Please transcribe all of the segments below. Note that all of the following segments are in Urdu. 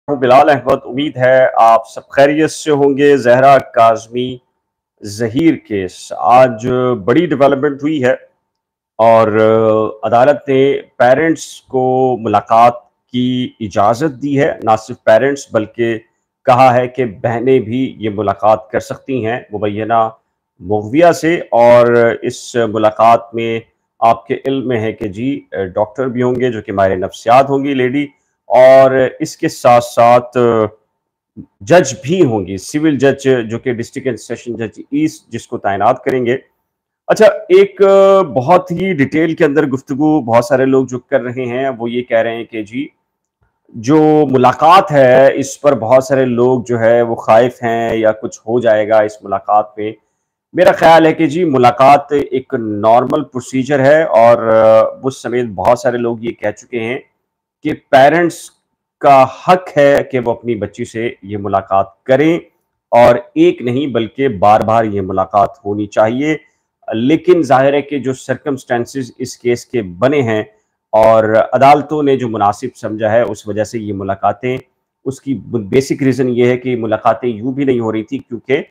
بلال احمد، امید ہے آپ سب خیریت سے ہوں گے۔ زہرا کاظمی ظہیر کیس آج بڑی ڈیولپمنٹ ہوئی ہے اور عدالت نے پیرنٹس کو ملاقات کی اجازت دی ہے۔ نہ صرف پیرنٹس بلکہ کہا ہے کہ بہنیں بھی یہ ملاقات کر سکتی ہیں مبینہ مغویہ سے، اور اس ملاقات میں آپ کے علم میں ہے کہ جی ڈاکٹر بھی ہوں گے جو کہ ماہر نفسیات ہوں گی لیڈی، اور اس کے ساتھ ساتھ جج بھی ہوں گی، سول جج جو کہ ڈسٹرکٹ اینڈ سیشن جج ایسٹ جس کو تعینات کریں گے۔ اچھا، ایک بہت ہی ڈیٹیل کے اندر گفتگو بہت سارے لوگ جو کر رہے ہیں وہ یہ کہہ رہے ہیں کہ جی جو ملاقات ہے اس پر بہت سارے لوگ جو ہے وہ خائف ہیں یا کچھ ہو جائے گا اس ملاقات پہ۔ میرا خیال ہے کہ جی ملاقات ایک نارمل پروسیجر ہے، اور مجھ سمیت بہت سارے لوگ یہ کہہ چکے ہیں کہ پیرنٹس کا حق ہے کہ وہ اپنی بچی سے یہ ملاقات کریں، اور ایک نہیں بلکہ بار بار یہ ملاقات ہونی چاہیے۔ لیکن ظاہر ہے کہ جو سرکمسٹانسز اس کیس کے بنے ہیں اور عدالتوں نے جو مناسب سمجھا ہے اس وجہ سے یہ ملاقاتیں، اس کی بیسک ریزن یہ ہے کہ ملاقاتیں یوں بھی نہیں ہو رہی تھی کیونکہ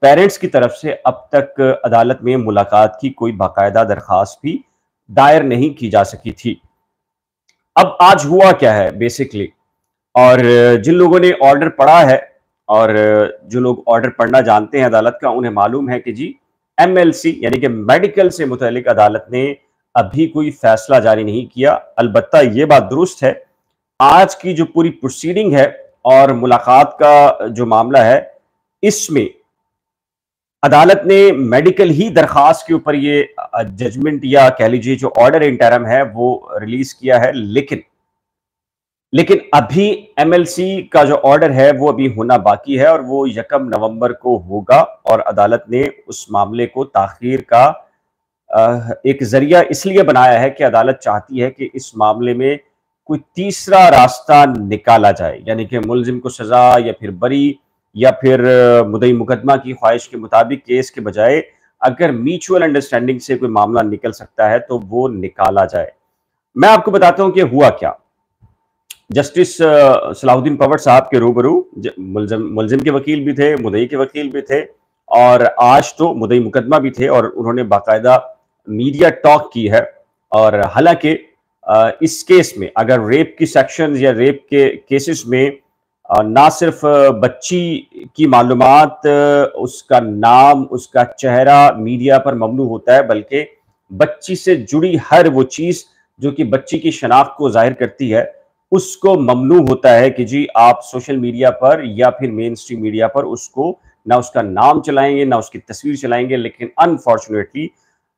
پیرنٹس کی طرف سے اب تک عدالت میں ملاقات کی کوئی باقاعدہ درخواست بھی دائر نہیں کی جا سکی تھی۔ اب آج ہوا کیا ہے بیسکلی، اور جن لوگوں نے آرڈر پڑھا ہے اور جو لوگ آرڈر پڑھنا جانتے ہیں عدالت کا، انہیں معلوم ہے کہ جی ایم ایل سی یعنی کہ میڈیکل سے متعلق عدالت نے ابھی کوئی فیصلہ جاری نہیں کیا۔ البتہ یہ بات درست ہے، آج کی جو پوری پروسیڈنگ ہے اور ملاقات کا جو معاملہ ہے اس میں عدالت نے میڈیکل ہی درخواست کے اوپر یہ ججمنٹ یا کہہ لیجیے جو آرڈر انٹرم ہے وہ ریلیز کیا ہے، لیکن ابھی ایم ایل سی کا جو آرڈر ہے وہ ابھی ہونا باقی ہے، اور وہ 1 نومبر کو ہوگا، اور عدالت نے اس معاملے کو تاخیر کا ایک ذریعہ اس لیے بنایا ہے کہ عدالت چاہتی ہے کہ اس معاملے میں کوئی تیسرا راستہ نکالا جائے، یعنی کہ ملزم کو سزا یا پھر بری یا پھر مدعی مقدمہ کی خواہش کے مطابق کیس کے بجائے اگر میوچول انڈرسٹینڈنگ سے کوئی معاملہ نکل سکتا ہے تو وہ نکالا جائے۔ میں آپ کو بتاتا ہوں کہ ہوا کیا۔ جسٹس صلاح الدین پوٹ صاحب کے روبرو ملزم کے وکیل بھی تھے، مدعی کے وکیل بھی تھے، اور آج تو مدعی مقدمہ بھی تھے، اور انہوں نے باقاعدہ میڈیا ٹاک کی ہے۔ اور حالانکہ اس کیس میں اگر ریپ کی سیکشنز یا ریپ کے کیسز میں نہ صرف بچی کی معلومات، اس کا نام، اس کا چہرہ میڈیا پر ممنوع ہوتا ہے، بلکہ بچی سے جڑی ہر وہ چیز جو کہ بچی کی شناخت کو ظاہر کرتی ہے اس کو ممنوع ہوتا ہے کہ جی آپ سوشل میڈیا پر یا پھر مین اسٹریم میڈیا پر اس کو نہ اس کا نام چلائیں گے نہ اس کی تصویر چلائیں گے۔ لیکن انفارچونیٹلی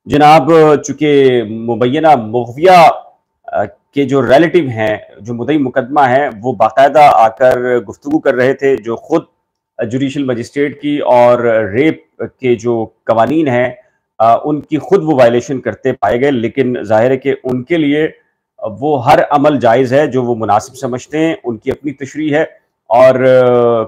جناب چونکہ مبینہ مغویہ کے جو ریلیٹیو ہیں، جو مدعی مقدمہ ہیں، وہ باقاعدہ آ کر گفتگو کر رہے تھے، جو خود جوڈیشل مجسٹریٹ کی اور ریپ کے جو قوانین ہیں ان کی خود وہ وائلیشن کرتے پائے گئے۔ لیکن ظاہر ہے کہ ان کے لیے وہ ہر عمل جائز ہے جو وہ مناسب سمجھتے ہیں، ان کی اپنی تشریح ہے، اور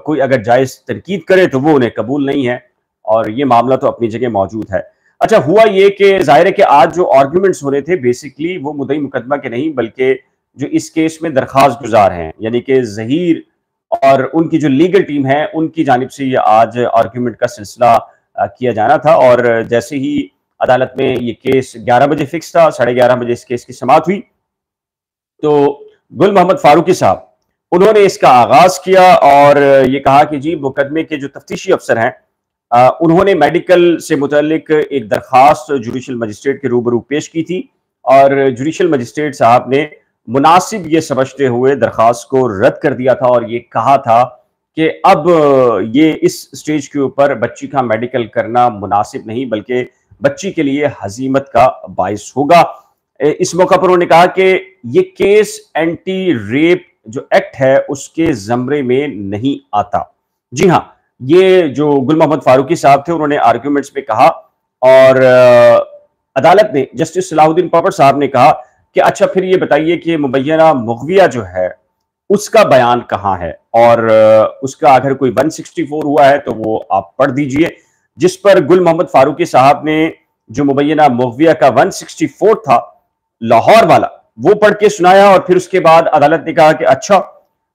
کوئی اگر جائز تنقید کرے تو وہ انہیں قبول نہیں ہے، اور یہ معاملہ تو اپنی جگہ موجود ہے۔ اچھا، ہوا یہ کہ ظاہر ہے کہ آج جو آرگیومنٹس ہو رہے تھے بیسکلی وہ مدعی مقدمہ کے نہیں بلکہ جو اس کیس میں درخواست گزار ہیں، یعنی کہ ظہیر اور ان کی جو لیگل ٹیم ہے ان کی جانب سے یہ آج آرگیومنٹ کا سلسلہ کیا جانا تھا۔ اور جیسے ہی عدالت میں یہ کیس 11 بجے فکس تھا، 11:30 بجے اس کیس کی سماعت ہوئی، تو گل محمد فاروقی صاحب انہوں نے اس کا آغاز کیا اور یہ کہا کہ جی مقدمے کے جو تفتیشی افسر ہیں انہوں نے میڈیکل سے متعلق ایک درخواست جوڈیشل مجسٹریٹ کے روبرو پیش کی تھی، اور جوڈیشل مجسٹریٹ صاحب نے مناسب یہ سمجھتے ہوئے درخواست کو رد کر دیا تھا، اور یہ کہا تھا کہ اب یہ اس سٹیج کے اوپر بچی کا میڈیکل کرنا مناسب نہیں بلکہ بچی کے لیے ہزیمت کا باعث ہوگا۔ اس موقع پر انہوں نے کہا کہ یہ کیس اینٹی ریپ جو ایکٹ ہے اس کے زمرے میں نہیں آتا۔ جی ہاں، یہ جو گل محمد فاروقی صاحب تھے انہوں نے آرگیومنٹس میں کہا، اور عدالت نے جسٹس صلاح الدین پوٹ صاحب نے کہا کہ اچھا پھر یہ بتائیے کہ مبینہ مغویہ جو ہے اس کا بیان کہاں ہے، اور اس کا اگر کوئی 164 ہوا ہے تو وہ آپ پڑھ دیجئے، جس پر گل محمد فاروقی صاحب نے جو مبینہ مغویہ کا 164 تھا لاہور والا وہ پڑھ کے سنایا، اور پھر اس کے بعد عدالت نے کہا کہ اچھا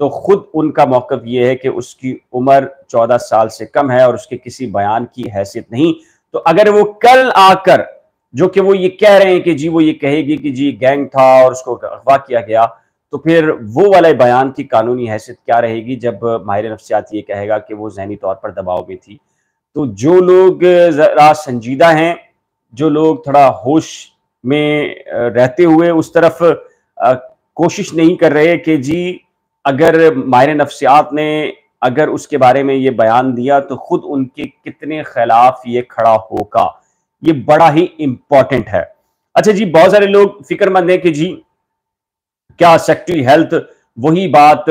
تو خود ان کا موقف یہ ہے کہ اس کی عمر 14 سال سے کم ہے اور اس کے کسی بیان کی حیثیت نہیں. تو اگر وہ کل آ کر جو کہ وہ یہ کہہ رہے ہیں کہ جی وہ یہ کہے گی کہ جی گینگ تھا اور اس کو اغوا کیا گیا، تو پھر وہ والے بیان کی قانونی حیثیت کیا رہے گی جب ماہر نفسیات یہ کہے گا کہ وہ ذہنی طور پر دباؤ میں تھی. تو جو لوگ ذرا سنجیدہ ہیں، جو لوگ تھوڑا ہوش میں رہتے ہوئے اس طرف کوشش نہیں کر رہے کہ جی اگر ماہر نفسیات نے اگر اس کے بارے میں یہ بیان دیا تو خود ان کے کتنے خلاف یہ کھڑا ہوگا، یہ بڑا ہی امپورٹنٹ ہے. اچھا جی، بہت سارے لوگ فکر مند ہیں کہ جی کیا سیکٹری ہیلتھ وہی بات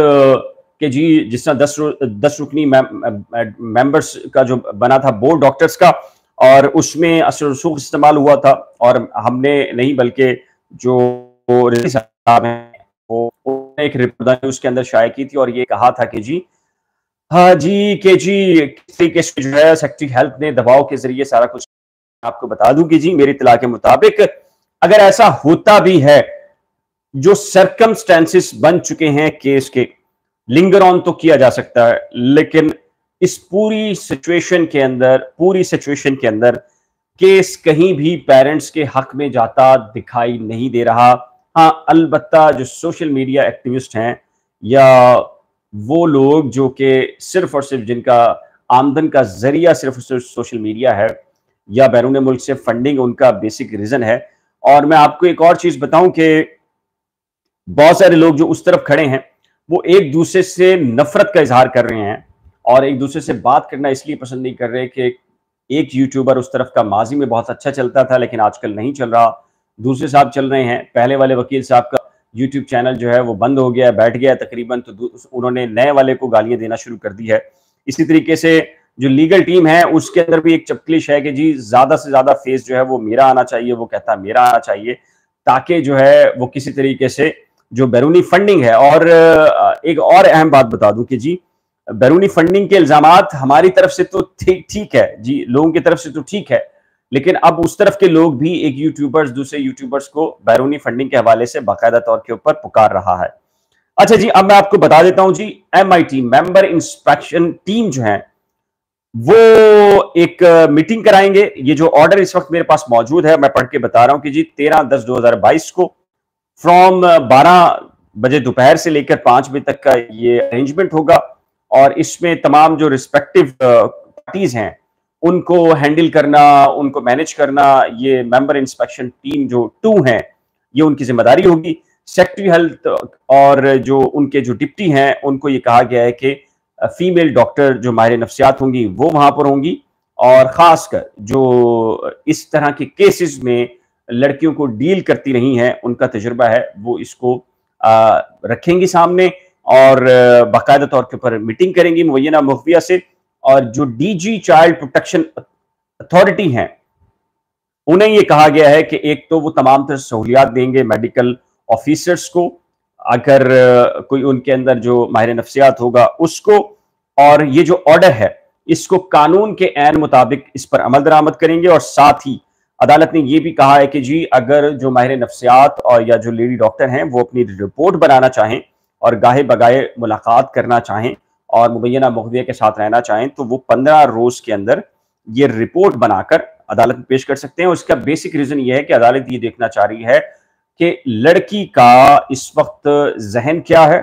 کہ جی جس طرح 10 رکنی ممبرز کا جو بنا تھا بورڈ ڈاکٹرز کا، اور اس میں اثر و رسوخ استعمال ہوا تھا، اور ہم نے نہیں بلکہ جو صاحب ہیں وہ ایک رپورٹ اس کے اندر شائع کی تھی اور یہ کہا تھا کہ جی ہاں جی کہ جی کس طریقے سے جو ہے سیکٹری ہیلتھ نے دباؤ کے ذریعے سارا کچھ. آپ کو بتا دوں کہ جی میری اطلاع کے مطابق اگر ایسا ہوتا بھی ہے، جو سرکمسٹانسز بن چکے ہیں کیس کے، لنگر آن تو کیا جا سکتا ہے، لیکن اس پوری سچویشن کے اندر کیس کہیں بھی پیرنٹس کے حق میں جاتا دکھائی نہیں دے رہا. ہاں البتہ جو سوشل میڈیا ایکٹیوسٹ ہیں یا وہ لوگ جو کہ صرف اور صرف جن کا آمدن کا ذریعہ صرف اور صرف سوشل میڈیا ہے یا بیرون ملک سے فنڈنگ ان کا بیسک ریزن ہے. اور میں آپ کو ایک اور چیز بتاؤں کہ بہت سارے لوگ جو اس طرف کھڑے ہیں وہ ایک دوسرے سے نفرت کا اظہار کر رہے ہیں اور ایک دوسرے سے بات کرنا اس لیے پسند نہیں کر رہے کہ ایک یوٹیوبر اس طرف کا ماضی میں بہت اچھا چلتا تھا لیکن آج کل نہیں چل رہا، دوسرے صاحب چل رہے ہیں. پہلے والے وکیل صاحب کا یوٹیوب چینل جو ہے وہ بند ہو گیا، بیٹھ گیا تقریباً، تو انہوں نے نئے والے کو گالیاں دینا شروع کر دی ہے. اسی طریقے سے جو لیگل ٹیم ہے اس کے اندر بھی ایک چپکلش ہے کہ جی زیادہ سے زیادہ فیس جو ہے وہ میرا آنا چاہیے، وہ کہتا میرا آنا چاہیے، تاکہ جو ہے وہ کسی طریقے سے جو بیرونی فنڈنگ ہے. اور ایک اور اہم بات بتا دوں کہ جی بیرونی فنڈنگ کے الزامات ہماری طرف سے تو ٹھیک ہے جی، لوگوں کی طرف سے تو ٹھیک ہے، لیکن اب اس طرف کے لوگ بھی ایک یوٹیوبرز دوسرے یوٹیوبرز کو بیرونی فنڈنگ کے حوالے سے باقاعدہ طور کے اوپر پکار رہا ہے. اچھا جی، اب میں آپ کو بتا دیتا ہوں جی MIT ممبر انسپیکشن ٹیم جو ہیں وہ ایک میٹنگ کرائیں گے. یہ جو آرڈر اس وقت میرے پاس موجود ہے میں پڑھ کے بتا رہا ہوں کہ جی 13/10/2022 کو فرام 12 بجے دوپہر سے لے کر 5 بجے تک کا یہ ارینجمنٹ ہوگا، اور اس میں تمام جو ریسپیکٹیو پارٹیز ہیں ان کو ہینڈل کرنا، ان کو مینج کرنا، یہ ممبر انسپیکشن ٹیم جو 2 ہیں یہ ان کی ذمہ داری ہوگی. سیکٹری ہیلتھ اور جو ان کے جو ڈپٹی ہیں ان کو یہ کہا گیا ہے کہ فیمیل ڈاکٹر جو ماہر نفسیات ہوں گی وہ وہاں پر ہوں گی، اور خاص کر جو اس طرح کے کیسز میں لڑکیوں کو ڈیل کرتی رہی ہیں ان کا تجربہ ہے وہ اس کو رکھیں گی سامنے، اور باقاعدہ طور کے اوپر میٹنگ کریں گی مبینہ مخفیہ سے. اور جو DG چائلڈ پروٹیکشن اتھارٹی ہیں انہیں یہ کہا گیا ہے کہ ایک تو وہ تمام تر سہولیات دیں گے میڈیکل آفیسرز کو اگر کوئی ان کے اندر جو ماہر نفسیات ہوگا اس کو، اور یہ جو آرڈر ہے اس کو قانون کے عین مطابق اس پر عمل درآمد کریں گے. اور ساتھ ہی عدالت نے یہ بھی کہا ہے کہ جی اگر جو ماہر نفسیات اور یا جو لیڈی ڈاکٹر ہیں وہ اپنی رپورٹ بنانا چاہیں اور گاہے بگاہے ملاقات کرنا چاہیں اور مبینہ مخفیہ کے ساتھ رہنا چاہیں تو وہ 15 روز کے اندر یہ رپورٹ بنا کر عدالت میں پیش کر سکتے ہیں. اس کا بیسک ریزن یہ ہے کہ عدالت یہ دیکھنا چاہ رہی ہے کہ لڑکی کا اس وقت ذہن کیا ہے،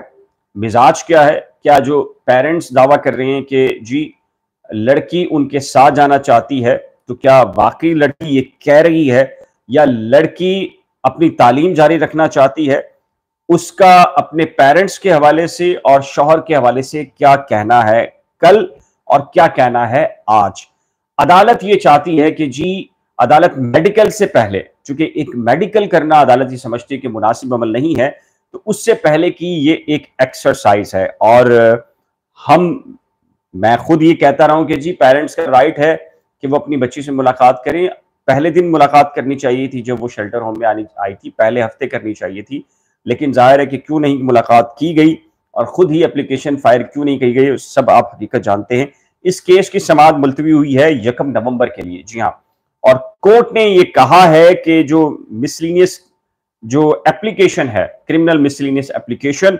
مزاج کیا ہے، کیا جو پیرنٹس دعویٰ کر رہے ہیں کہ جی لڑکی ان کے ساتھ جانا چاہتی ہے تو کیا واقعی لڑکی یہ کہہ رہی ہے، یا لڑکی اپنی تعلیم جاری رکھنا چاہتی ہے. اس کا اپنے پیرنٹس کے حوالے سے اور شوہر کے حوالے سے کیا کہنا ہے کل اور کیا کہنا ہے آج. عدالت یہ چاہتی ہے کہ جی عدالت میڈیکل سے پہلے، چونکہ ایک میڈیکل کرنا عدالت یہ سمجھتی ہے کہ مناسب عمل نہیں ہے، تو اس سے پہلے کی یہ ایک ایکسرسائز ہے. اور میں خود یہ کہتا رہا ہوں کہ جی پیرنٹس کا رائٹ ہے کہ وہ اپنی بچی سے ملاقات کریں. پہلے دن ملاقات کرنی چاہیے تھی جب وہ شیلٹر ہوم میں آئی تھی، پہلے ہفتے کرنی چاہیے تھی، لیکن ظاہر ہے کہ کیوں نہیں ملاقات کی گئی اور خود ہی اپلیکیشن فائر کیوں نہیں کی گئی، سب آپ حقیقت جانتے ہیں. اس کیس کی سماعت ملتوی ہوئی ہے 1 نومبر کے لیے. جی ہاں، اور کورٹ نے یہ کہا ہے کہ جو مسلینیس جو اپلیکیشن ہے، کرمنل مسلینیس اپلیکیشن،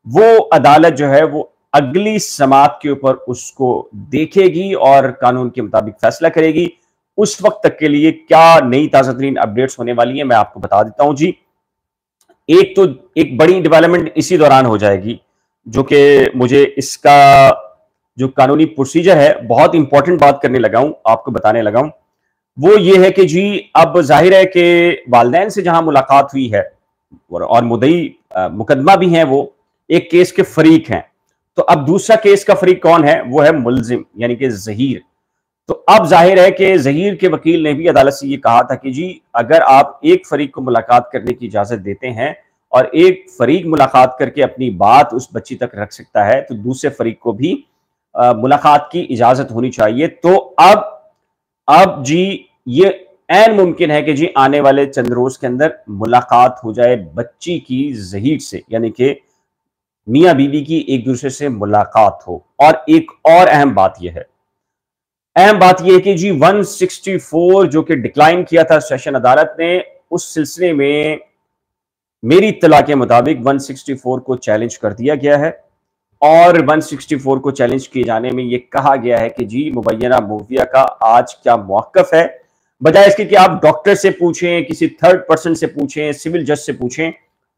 وہ عدالت جو ہے وہ اگلی سماعت کے اوپر اس کو دیکھے گی اور قانون کے مطابق فیصلہ کرے گی۔ اس وقت تک کے لیے کیا نئی تازہ ترین اپڈیٹس ہونے والی ہیں میں آپ کو بتا دیتا ہوں جی۔ ایک بڑی ڈیولپمنٹ اسی دوران ہو جائے گی، جو کہ مجھے اس کا جو قانونی پروسیجر ہے بہت امپورٹنٹ بات کرنے لگا ہوں، آپ کو بتانے لگا ہوں، وہ یہ ہے کہ جی اب ظاہر ہے کہ والدین سے جہاں ملاقات ہوئی ہے اور مدعی مقدمہ بھی ہیں، وہ ایک کیس کے فریق ہیں، تو اب دوسرا کیس کا فریق کون ہے؟ وہ ہے ملزم، یعنی کہ ظہیر۔ تو اب ظاہر ہے کہ ظہیر کے وکیل نے بھی عدالت سے یہ کہا تھا کہ جی اگر آپ ایک فریق کو ملاقات کرنے کی اجازت دیتے ہیں اور ایک فریق ملاقات کر کے اپنی بات اس بچی تک رکھ سکتا ہے، تو دوسرے فریق کو بھی ملاقات کی اجازت ہونی چاہیے۔ تو اب جی یہ عین ممکن ہے کہ جی آنے والے چند روز کے اندر ملاقات ہو جائے بچی کی ظہیر سے، یعنی کہ میاں بیوی کی ایک دوسرے سے ملاقات ہو۔ اور ایک اور اہم بات یہ ہے کہ جی 164 جو کہ ڈکلائن کیا تھا سیشن عدالت نے، اس سلسلے میں میری اطلاع کے مطابق 164 کو چیلنج کر دیا گیا ہے، اور 164 کو چیلنج کیے جانے میں یہ کہا گیا ہے کہ جی مبینہ موویہ کا آج کیا موقف ہے، بجائے اس کے کہ آپ ڈاکٹر سے پوچھیں، کسی تھرڈ پرسن سے پوچھیں، سول جج سے پوچھیں،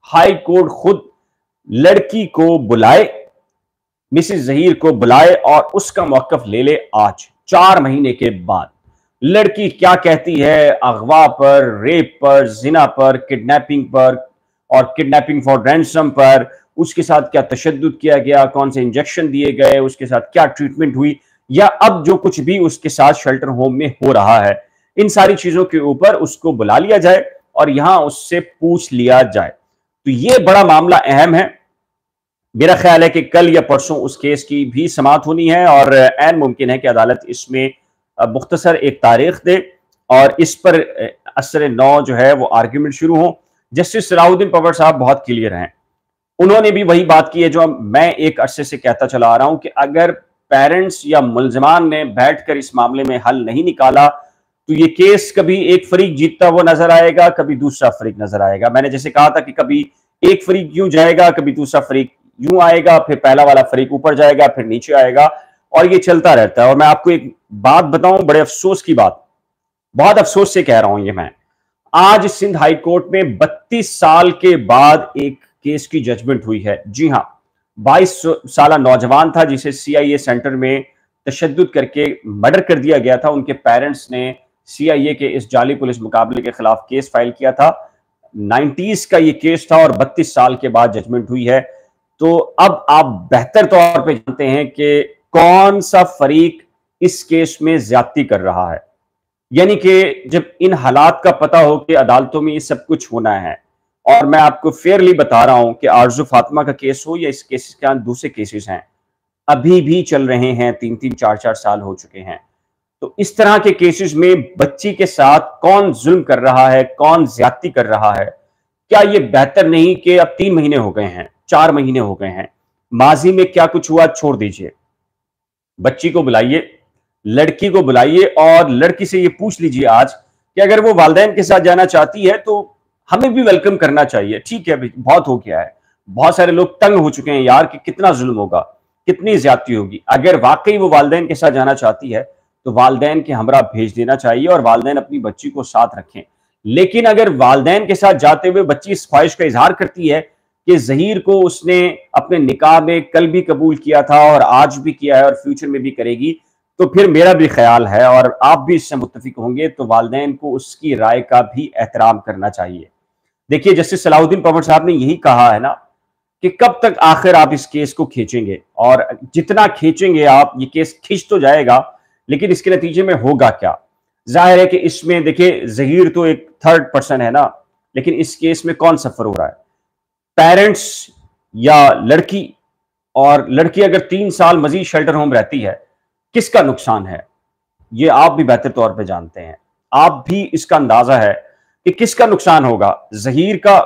ہائی کورٹ خود لڑکی کو بلائے، مسز ظہیر کو بلائے اور اس کا موقف لے لے آج 4 مہینے کے بعد۔ لڑکی کیا کہتی ہے اغوا پر، ریپ پر، زنا پر، کڈنیپنگ پر اور کڈنیپنگ فار رینسم پر، اس کے ساتھ کیا تشدد کیا گیا، کون سے انجیکشن دیے گئے، اس کے ساتھ کیا ٹریٹمنٹ ہوئی، یا اب جو کچھ بھی اس کے ساتھ شیلٹر ہوم میں ہو رہا ہے، ان ساری چیزوں کے اوپر اس کو بلا لیا جائے اور یہاں اس سے پوچھ لیا جائے۔ تو یہ بڑا معاملہ اہم ہے۔ میرا خیال ہے کہ کل یا پرسوں اس کیس کی بھی سماعت ہونی ہے، اور عین ممکن ہے کہ عدالت اس میں مختصر ایک تاریخ دے اور اس پر اثر نو جو ہے وہ آرگیومنٹ شروع ہوں۔ جسٹس صلاح الدین پور صاحب بہت کلیئر ہیں، انہوں نے بھی وہی بات کی ہے جو میں ایک عرصے سے کہتا چلا آ رہا ہوں کہ اگر پیرنٹس یا ملزمان نے بیٹھ کر اس معاملے میں حل نہیں نکالا تو یہ کیس کبھی ایک فریق جیتتا وہ نظر آئے گا، کبھی دوسرا فریق نظر آئے گا۔ میں نے جیسے کہا تھا کہ کبھی ایک فریق یوں جائے گا، کبھی دوسرا فریق یوں آئے گا، پھر پہلا والا فریق اوپر جائے گا، پھر نیچے آئے گا، اور یہ چلتا رہتا ہے۔ اور میں آپ کو ایک بات بتاؤں، بڑے افسوس کی بات، بہت افسوس سے کہہ رہا ہوں یہ میں، آج سندھ ہائی کورٹ میں 32 سال کے بعد ایک کیس کی ججمنٹ ہوئی ہے۔ جی ہاں، 22 سالہ نوجوان تھا جسے CIA سینٹر میں تشدد کر کے مرڈر کر دیا گیا تھا۔ ان کے پیرنٹس نے CIA کے اس جعلی پولیس مقابلے کے خلاف کیس فائل کیا تھا، 90s کا یہ کیس تھا، اور 32 سال کے بعد ججمنٹ ہوئی ہے۔ تو اب آپ بہتر طور پہ جانتے ہیں کہ کون سا فریق اس کیس میں زیادتی کر رہا ہے، یعنی کہ جب ان حالات کا پتہ ہو کہ عدالتوں میں یہ سب کچھ ہونا ہے، اور میں آپ کو فیئرلی بتا رہا ہوں کہ آرزو فاطمہ کا کیس ہو یا اس کیس کے دوسرے کیسز ہیں، ابھی بھی چل رہے ہیں، 3-3 4-4 سال ہو چکے ہیں۔ تو اس طرح کے کیسز میں بچی کے ساتھ کون ظلم کر رہا ہے، کون زیادتی کر رہا ہے، کیا یہ بہتر نہیں کہ اب 3 مہینے ہو گئے ہیں، 4 مہینے ہو گئے ہیں، ماضی میں کیا کچھ ہوا چھوڑ دیجئے، بچی کو بلائیے، لڑکی کو بلائیے اور لڑکی سے یہ پوچھ لیجئے آج کہ اگر وہ والدین کے ساتھ جانا چاہتی ہے تو ہمیں بھی ویلکم کرنا چاہیے۔ ٹھیک ہے، بہت ہو گیا ہے، بہت سارے لوگ تنگ ہو چکے ہیں یار کہ کتنا ظلم ہوگا، کتنی زیادتی ہوگی۔ اگر واقعی وہ والدین کے ساتھ جانا چاہتی ہے تو والدین کے ہمراہ بھیج دینا چاہیے اور والدین اپنی بچی کو ساتھ رکھیں۔ لیکن اگر والدین کے ساتھ جاتے ہوئے بچی اس خواہش کا اظہار کرتی ہے کہ ظہیر کو اس نے اپنے نکاح میں کل بھی قبول کیا تھا اور آج بھی کیا ہے اور فیوچر میں بھی کرے گی، تو پھر میرا بھی خیال ہے اور آپ بھی اس سے متفق ہوں گے تو والدین کو اس کی رائے کا بھی احترام کرنا چاہیے۔ دیکھیے جسٹس صلاح الدین پور صاحب نے یہی کہا ہے نا کہ کب تک آخر آپ اس کیس کو کھینچیں گے، اور جتنا کھینچیں گے آپ، یہ کیس کھینچ تو جائے گا لیکن اس کے نتیجے میں ہوگا کیا؟ ظاہر ہے کہ اس میں دیکھیں ظہیر تو ایک تھرڈ پرسن ہے نا، لیکن اس کیس میں کون سفر ہو رہا ہے؟ پیرنٹس یا لڑکی؟ اور لڑکی اگر 3 سال مزید شیلٹر ہوم رہتی ہے، کس کا نقصان ہے؟ یہ آپ بھی بہتر طور پہ جانتے ہیں، آپ بھی اس کا اندازہ ہے کہ کس کا نقصان ہوگا؟ ظہیر کا؟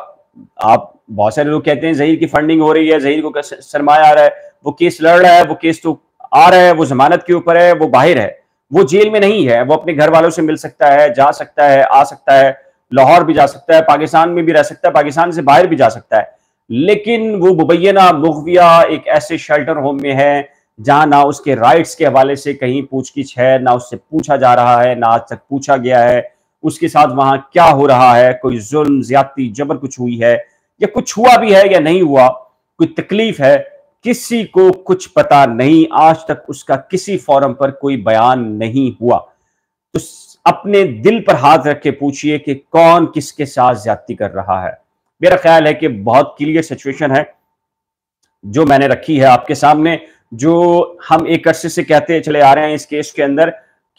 آپ بہت سارے لوگ کہتے ہیں ظہیر کی فنڈنگ ہو رہی ہے، ظہیر کو سرمایہ آ رہا ہے، وہ کیس لڑ رہا ہے، وہ کیس تو آ رہا ہے، وہ ضمانت کے اوپر ہے، وہ باہر ہے، وہ جیل میں نہیں ہے، وہ اپنے گھر والوں سے مل سکتا ہے، جا سکتا ہے، آ سکتا ہے، لاہور بھی جا سکتا ہے، پاکستان میں بھی رہ سکتا ہے، پاکستان سے باہر بھی جا سکتا ہے۔ لیکن وہ مبینہ مغویہ ایک ایسے شیلٹر ہوم میں ہے جہاں نہ اس کے رائٹس کے حوالے سے کہیں پوچھ گچھ ہے، نہ اس سے پوچھا جا رہا ہے، نہ آج تک پوچھا گیا ہے اس کے ساتھ وہاں کیا ہو رہا ہے، کوئی ظلم زیادتی جبر کچھ ہوئی ہے یا کچھ ہوا بھی ہے یا نہیں ہوا، کوئی تکلیف ہے، کسی کو کچھ پتا نہیں، آج تک اس کا کسی فورم پر کوئی بیان نہیں ہوا۔ تو اپنے دل پر ہاتھ رکھ کے پوچھئے کہ کون کس کے ساتھ زیادتی کر رہا ہے۔ میرا خیال ہے کہ بہت کلیئر سچویشن ہے جو میں نے رکھی ہے آپ کے سامنے، جو ہم ایک عرصے سے کہتے چلے آ رہے ہیں اس کیس کے اندر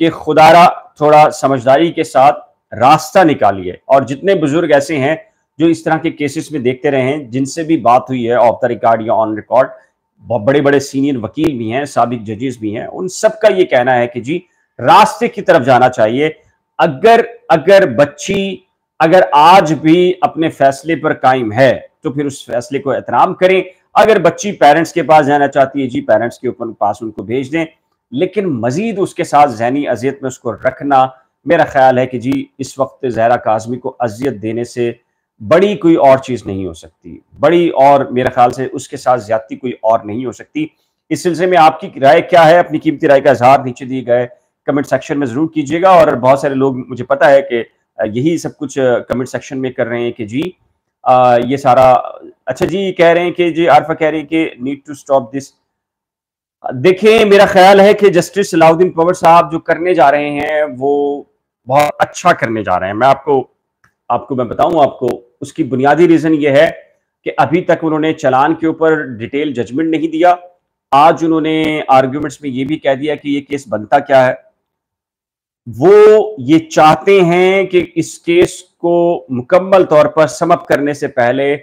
کہ خدا را تھوڑا سمجھداری کے ساتھ راستہ نکالیے۔ اور جتنے بزرگ ایسے ہیں جو اس طرح کے کیسز میں دیکھتے رہے ہیں، جن سے بھی بات ہوئی ہے آف دا ریکارڈ یا آن ریکارڈ، بہت بڑے بڑے سینئر وکیل بھی ہیں، سابق ججز بھی ہیں، ان سب کا یہ کہنا ہے کہ جی راستے کی طرف جانا چاہیے۔ اگر بچی اگر آج بھی اپنے فیصلے پر قائم ہے تو پھر اس فیصلے کو احترام کریں۔ اگر بچی پیرنٹس کے پاس جانا چاہتی ہے جی پیرنٹس کے پاس ان کو بھیج دیں، لیکن مزید اس کے ساتھ ذہنی اذیت میں اس کو رکھنا، میرا خیال ہے کہ جی اس وقت زہرا کاظمی کو اذیت دینے سے بڑی کوئی اور چیز نہیں ہو سکتی، بڑی اور میرے خیال سے اس کے ساتھ زیادتی کوئی اور نہیں ہو سکتی۔ اس سلسلے میں آپ کی رائے کیا ہے؟ اپنی قیمتی رائے کا اظہار نیچے دیے گئے کمنٹ سیکشن میں ضرور کیجیے گا۔ اور بہت سارے لوگ مجھے پتا ہے کہ یہی سب کچھ کمنٹ سیکشن میں کر رہے ہیں کہ جی یہ سارا اچھا جی کہہ رہے ہیں کہ جی عارفہ کہہ رہی ہیں کہ نیڈ ٹو سٹاپ دس۔ دیکھیں میرا خیال ہے کہ جسٹس صلاح الدین پنور صاحب جو کرنے جا رہے ہیں وہ بہت اچھا کرنے جا رہے ہیں۔ میں آپ کو بتاؤں، آپ کو اس کی بنیادی ریزن یہ ہے کہ ابھی تک انہوں نے چلان کے اوپر ڈیٹیل ججمنٹ نہیں دیا۔ آج انہوں نے آرگیومنٹس میں یہ بھی کہہ دیا کہ یہ کیس بنتا کیا ہے۔ وہ یہ چاہتے ہیں کہ اس کیس کو مکمل طور پر سم اپ کرنے سے پہلے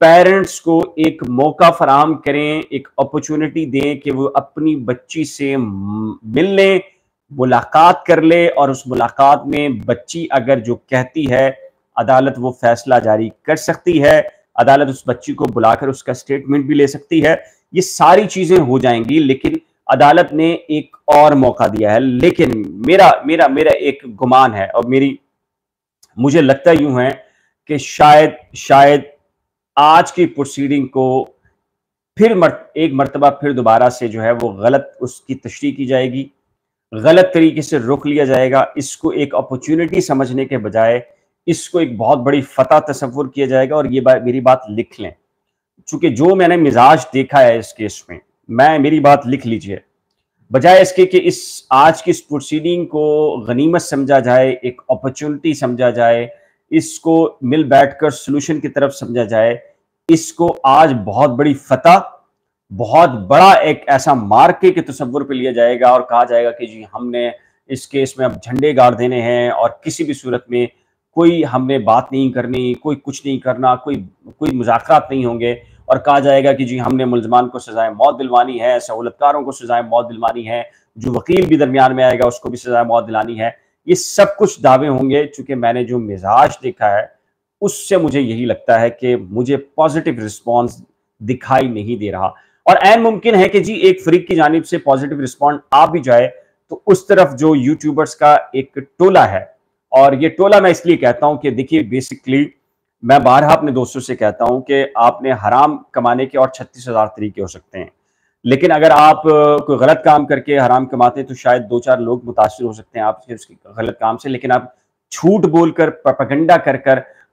پیرنٹس کو ایک موقع فراہم کریں، ایک اپرچونٹی دیں کہ وہ اپنی بچی سے مل لیں، ملاقات کر لے، اور اس ملاقات میں بچی اگر جو کہتی ہے عدالت وہ فیصلہ جاری کر سکتی ہے، عدالت اس بچی کو بلا کر اس کا سٹیٹمنٹ بھی لے سکتی ہے، یہ ساری چیزیں ہو جائیں گی۔ لیکن عدالت نے ایک اور موقع دیا ہے۔ لیکن میرا ایک گمان ہے اور مجھے لگتا یوں ہے کہ شاید آج کی پروسیڈنگ کو پھر ایک مرتبہ پھر دوبارہ سے جو ہے وہ غلط اس کی تشریح کی جائے گی، غلط طریقے سے روک لیا جائے گا، اس کو ایک اپرچونٹی سمجھنے کے بجائے اس کو ایک بہت بڑی فتح تصور کیا جائے گا۔ اور یہ میری بات لکھ لیں، چونکہ جو میں نے مزاج دیکھا ہے اس کیس میں، میری بات لکھ لیجئے، بجائے اس کے کہ آج کی اس پروسیڈنگ کو غنیمت سمجھا جائے، ایک اپرچونٹی سمجھا جائے، اس کو مل بیٹھ کر سلوشن کی طرف سمجھا جائے، اس کو آج بہت بڑی فتح، بہت بڑا ایک ایسا مارکے کے تصور پہ لیا جائے گا اور کہا جائے گا کہ جی ہم نے اس کیس میں اب جھنڈے گاڑ دینے ہیں اور کسی بھی صورت میں کوئی ہم نے بات نہیں کرنی، کوئی کچھ نہیں کرنا، کوئی مذاکرات نہیں ہوں گے، اور کہا جائے گا کہ جی ہم نے ملزمان کو سزائے موت دلوانی ہے، سہولت کاروں کو سزائے موت دلوانی ہے، جو وکیل بھی درمیان میں آئے گا اس کو بھی سزائے موت دلانی ہے۔ یہ سب کچھ دعوے ہوں گے۔ چونکہ میں نے جو مزاج دیکھا ہے اس سے مجھے یہی لگتا ہے کہ مجھے پازیٹیو رسپانس دکھائی نہیں دے رہا، اور عین ممکن ہے کہ جی ایک فریق کی جانب سے پازیٹیو رسپانس آ بھی جائے تو اس طرف جو یوٹیوبرز کا ایک ٹولہ ہے، اور یہ ٹولہ میں اس لیے کہتا ہوں کہ دیکھیے بیسکلی میں بارہا اپنے دوستوں سے کہتا ہوں کہ آپ نے حرام کمانے کے اور 36,000 طریقے ہو سکتے ہیں، لیکن اگر آپ کوئی غلط کام کر کے حرام کماتے ہیں تو شاید 2-4 لوگ متاثر ہو سکتے ہیں آپ سے اس غلط کام سے، لیکن آپ جھوٹ بول کر پروپیگنڈا کر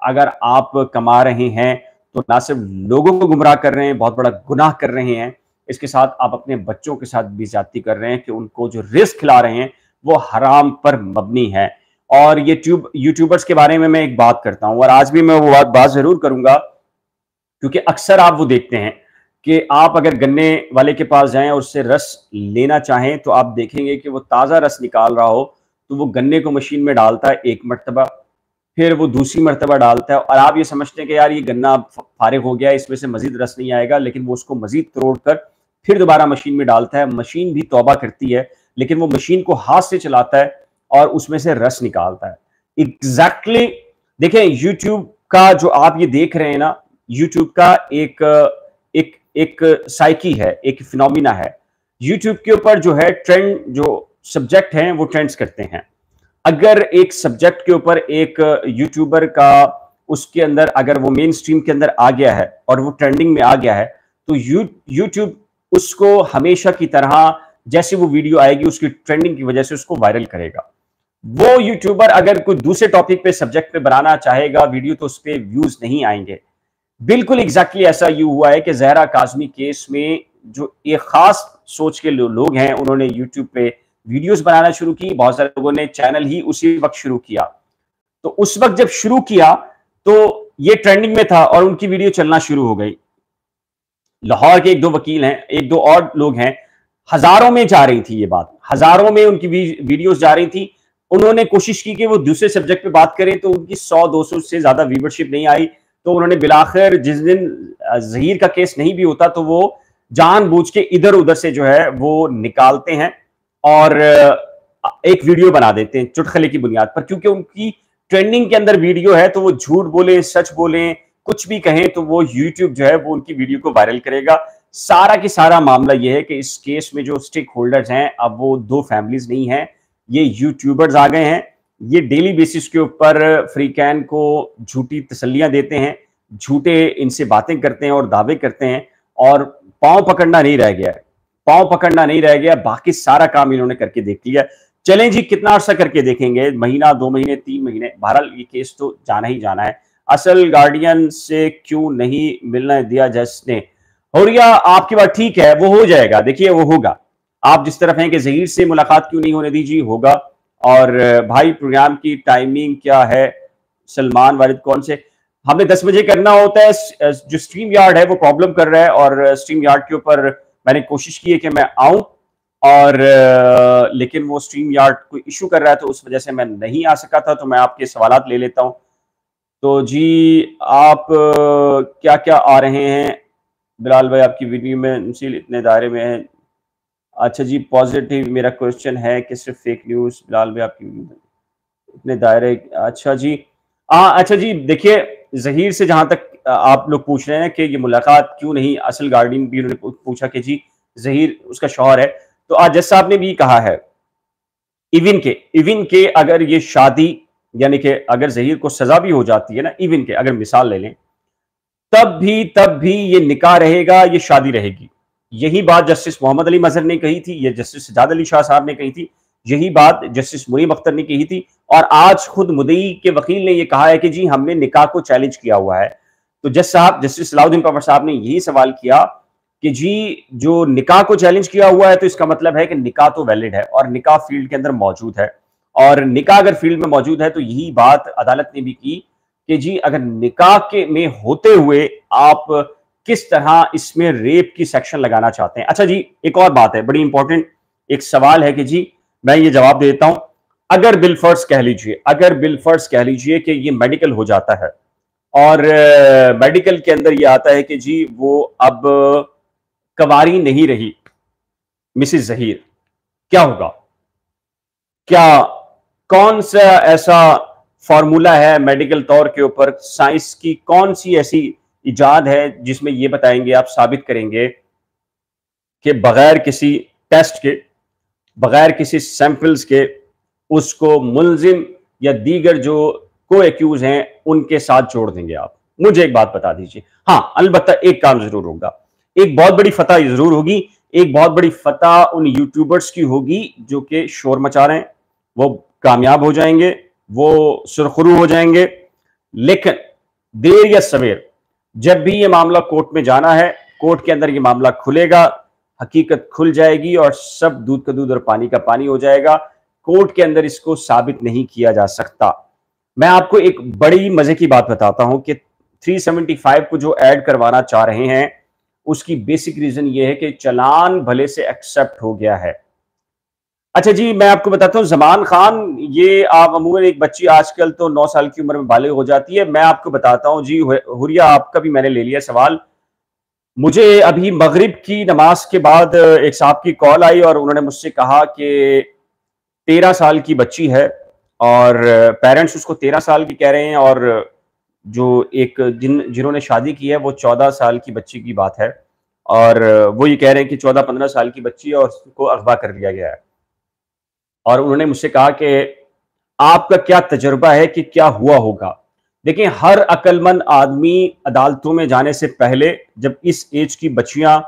اگر آپ کما رہے ہیں تو نہ صرف لوگوں کو گمراہ کر رہے ہیں، بہت بڑا گناہ کر رہے ہیں، اس کے ساتھ آپ اپنے بچوں کے ساتھ بھی زیادتی کر رہے ہیں کہ ان کو جو رزق کھلا رہے ہیں وہ حرام پر مبنی ہے۔ اور یہ یوٹیوبرز کے بارے میں ایک بات کرتا ہوں، اور آج بھی میں وہ بات ضرور کروں گا، کیونکہ اکثر آپ وہ دیکھتے ہیں کہ آپ اگر گنے والے کے پاس جائیں اور اس سے رس لینا چاہیں تو آپ دیکھیں گے کہ وہ تازہ رس نکال رہا ہو تو وہ گنے کو مشین میں ڈالتا ہے ایک مرتبہ، پھر وہ دوسری مرتبہ ڈالتا ہے، اور آپ یہ سمجھتے ہیں کہ یار یہ گنا فارغ ہو گیا ہے، اس میں سے مزید رس نہیں آئے گا، لیکن وہ اس کو مزید توڑ کر پھر دوبارہ مشین میں ڈالتا ہے۔ مشین بھی توبہ کرتی ہے، لیکن وہ مشین کو ہاتھ سے چلاتا ہے اور اس میں سے رس نکالتا ہے۔ ایگزیکٹلی دیکھیں یوٹیوب کا جو آپ یہ دیکھ رہے ہیں نا، یوٹیوب کا ایک سائیکی ہے، ایک فینومینا ہے۔ یوٹیوب کے اوپر جو ہے ٹرینڈ، جو سبجیکٹ ہیں وہ ٹرینڈز کرتے ہیں۔ اگر ایک سبجیکٹ کے اوپر ایک یوٹیوبر کا اس کے اندر اگر وہ مین سٹریم کے اندر آ گیا ہے اور وہ ٹرینڈنگ میں آ گیا ہے تو یوٹیوب اس کو ہمیشہ کی طرح جیسے وہ ویڈیو آئے گی اس کی ٹرینڈنگ کی وجہ سے اس کو وائرل کرے گا. وہ یوٹیوبر اگر کوئی دوسرے ٹاپک پہ سبجیکٹ پہ بنانا چاہے گا ویڈیو تو اس پہ ویوز نہیں آئیں گے. بالکل ایگزیکٹلی ایسا یہ ہوا ہے کہ زہرا کاظمی کیس میں جو ایک خاص سوچ کے لوگ ہیں انہوں نے یوٹیوب پہ ویڈیوز بنانا شروع کی. بہت سارے لوگوں نے چینل ہی اسی وقت شروع کیا. تو اس وقت جب شروع کیا تو یہ ٹرینڈنگ میں تھا اور ان کی ویڈیو چلنا شروع ہو گئی. لاہور کے ایک دو وکیل ہیں, ایک دو اور لوگ ہیں, ہزاروں میں جا رہی تھی یہ بات, ہزاروں میں ان کی ویڈیوز جا رہی تھی. انہوں نے کوشش کی کہ وہ دوسرے سبجیکٹ پہ بات کریں تو ان کی 100-200 سے زیادہ ویورشپ نہیں آئی. تو انہوں نے بلاخر جس دن ظہیر کا کیس نہیں بھی ہوتا تو وہ جان بوجھ کے ادھر ادھر سے جو ہے وہ نکالتے ہیں اور ایک ویڈیو بنا دیتے ہیں چٹخلے کی بنیاد پر, کیونکہ ان کی ٹرینڈنگ کے اندر ویڈیو ہے تو وہ جھوٹ بولیں سچ بولیں کچھ بھی کہیں تو وہ یوٹیوب جو ہے وہ ان کی ویڈیو کو وائرل کرے گا. سارا کی سارا معاملہ یہ ہے کہ اس کیس میں جو سٹیک ہولڈرز ہیں اب وہ دو فیملیز نہیں ہیں, یہ یوٹیوبرز آ گئے ہیں. یہ ڈیلی بیسس کے اوپر فریقین کو جھوٹی تسلیاں دیتے ہیں, جھوٹے ان سے باتیں کرتے ہیں اور دعوے کرتے ہیں, اور پاؤں پکڑنا نہیں رہ گیا ہے, پاؤں پکڑنا نہیں رہ گیا, باقی سارا کام انہوں نے کر کے دیکھ لیا. چلیں جی کتنا عرصہ کر کے دیکھیں گے, مہینہ 2 مہینے 3 مہینے, بہرحال یہ کیس تو جانا ہی جانا ہے. اصل گارڈین سے کیوں نہیں ملنے دیا جس نے, حوریہ آپ کی بات ٹھیک ہے, وہ ہو جائے گا, دیکھیے وہ ہوگا. آپ جس طرف ہیں کہ ظہیر سے ملاقات کیوں نہیں ہونے دی, جی ہوگا. اور بھائی پروگرام کی ٹائمنگ کیا ہے, سلمان والد کون سے, ہم نے 10 بجے کرنا ہوتا ہے. جو سٹریم یارڈ ہے وہ پرابلم کر رہا ہے اور سٹریم یارڈ کے اوپر میں نے کوشش کی ہے کہ میں آؤں اور لیکن وہ سٹریم یارڈ کوئی ایشو کر رہا ہے تو اس وجہ سے میں نہیں آ سکا تھا. تو میں آپ کے سوالات لے لیتا ہوں. تو جی آپ کیا کیا آ رہے ہیں بلال بھائی آپ کی ویڈیو میں, اتنے دائرے میں ہیں. اچھا جی پازیٹیو میرا کوشچن ہے کہ صرف فیک نیوز, بلال بھائی آپ کی ویڈیو میں اتنے دائرے, اچھا جی اچھا جی دیکھیے ظہیر سے جہاں تک آپ لوگ پوچھ رہے ہیں کہ یہ ملاقات کیوں نہیں, اصل گارڈین بھی انہوں نے پوچھا کہ جی ظہیر اس کا شوہر ہے. تو آج جج صاحب نے بھی کہا ہے ایون کہ اگر یہ شادی یعنی کہ اگر ظہیر کو سزا بھی ہو جاتی ہے نا, ایون کہ اگر مثال لے لیں تب بھی یہ نکاح رہے گا, یہ شادی رہے گی. یہی بات جسٹس محمد علی مظہر نے کہی تھی, یہ جسٹس سجاد علی شاہ صاحب نے کہی تھی, یہی بات جسٹس مریم اختر نے کہی تھی, اور آج خود مدعی کے وکیل نے یہ کہا ہے کہ جی ہم نے نکاح کو چیلنج کیا ہوا ہے. تو جج صاحب جسٹس صلاح الدین پاپڑ صاحب نے یہی سوال کیا کہ جی جو نکاح کو چیلنج کیا ہوا ہے تو اس کا مطلب ہے کہ نکاح تو ویلڈ ہے اور نکاح فیلڈ کے اندر موجود ہے, اور نکاح اگر فیلڈ میں موجود ہے تو یہی بات عدالت نے بھی کی کہ جی اگر نکاح کے میں ہوتے ہوئے آپ کس طرح اس میں ریپ کی سیکشن لگانا چاہتے ہیں. اچھا جی ایک اور بات ہے بڑی امپورٹنٹ, ایک سوال ہے کہ جی میں یہ جواب دیتا ہوں, اگر بالفرض کہہ لیجئے کہ یہ میڈیکل ہو جاتا ہے اور میڈیکل کے اندر یہ آتا ہے کہ جی وہ اب کنواری نہیں رہی مسز ظہیر, کیا ہوگا؟ کیا کون سا ایسا فارمولا ہے میڈیکل طور کے اوپر, سائنس کی کون سی ایسی ایجاد ہے جس میں یہ بتائیں گے آپ ثابت کریں گے کہ بغیر کسی ٹیسٹ کے بغیر کسی سیمپلز کے اس کو ملزم یا دیگر جو کو ایکیوز ہیں ان کے ساتھ جوڑ دیں گے آپ؟ مجھے ایک بات بتا دیجئے. ہاں البتہ ایک کام ضرور ہوگا, ایک بہت بڑی فتح ضرور ہوگی, ایک بہت بڑی فتح ان یوٹیوبرز کی ہوگی جو کہ شور مچا رہے ہیں, وہ کامیاب ہو جائیں گے, وہ سرخرو ہو جائیں گے. لیکن دیر یا سویر جب بھی یہ معاملہ کورٹ میں جانا ہے, کورٹ کے اندر یہ معاملہ کھلے گا, حقیقت کھل جائے گی اور سب دودھ کا دودھ اور پانی کا پانی ہو جائے گا. کورٹ کے اندر اس کو ثابت نہیں کیا جا سکتا. میں آپ کو ایک بڑی مزے کی بات بتاتا ہوں کہ 375 کو جو ایڈ کروانا چاہ رہے ہیں اس کی بیسک ریزن یہ ہے کہ چلان بھلے سے ایکسپٹ ہو گیا ہے. اچھا جی میں آپ کو بتاتا ہوں, زمان خان یہ آپ عموماً ایک بچی آج کل تو 9 سال کی عمر میں بالغ ہو جاتی ہے. میں آپ کو بتاتا ہوں جی, حوریہ آپ کا بھی میں نے لے لیا سوال. مجھے ابھی مغرب کی نماز کے بعد ایک صاحب کی کال آئی اور انہوں نے مجھ سے کہا کہ 13 سال کی بچی ہے اور پیرنٹس اس کو 13 سال کی کہہ رہے ہیں, اور جو ایک جنہوں نے شادی کی ہے وہ 14 سال کی بچی کی بات ہے, اور وہ یہ کہہ رہے ہیں کہ 14-15 سال کی بچی ہے اور اس کو اغوا کر دیا گیا ہے. اور انہوں نے مجھ سے کہا کہ آپ کا کیا تجربہ ہے کہ کیا ہوا ہوگا؟ دیکھیں ہر عقل مند آدمی عدالتوں میں جانے سے پہلے جب اس ایج کی بچیاں